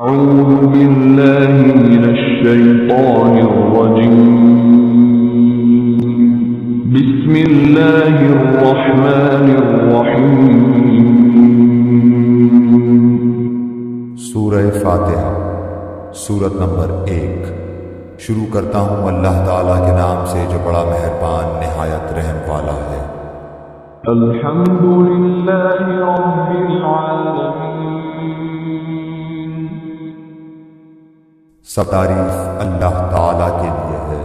أعوذ بالله من الشيطان الرجيم بسم الله الرحمن الرحيم سورہ فاتحہ سورت نمبر 1 شروع کرتا ہوں اللہ تعالیٰ کے نام سے جو بڑا مہربان نہایت رحم والا ہے۔ الحمد لله رب العالمين سب تعریف اللہ تعالیٰ کے لیے ہے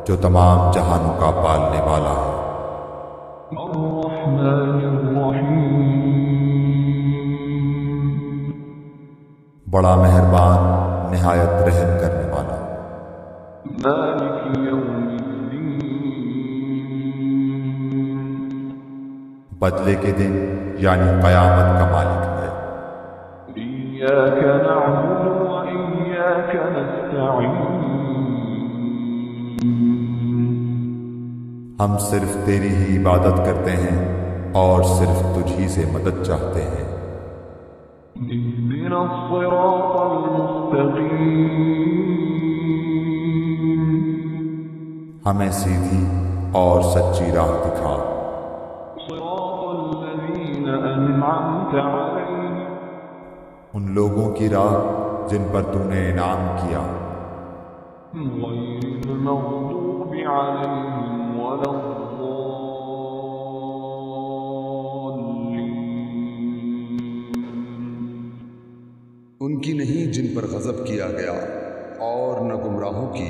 جو تمام جہانوں کا پالنے والا ہے۔ الرحمن الرحيم بڑا مہربان نہایت رحم کرنے والا۔ مالك يوم الدين بدلے کے دن یعنی قیامت کا مالک ہے۔ إياك نعبد وإياك نستعين ہم صرف تیری ہی عبادت کرتے ہیں اور صرف تجھ ہی سے مدد چاہتے ہیں۔ اهدنا الصراط المستقيم ہمیں سیدھی اور سچی راہ دکھا۔ صراط الذين أنعمت عليهم ان لوگوں کی راہ جن پر تو نے انعام کیا، غير المغضوب عليهم ولا الضالين ان کی نہیں جن پر غضب کیا گیا اور نہ گمراہوں کی۔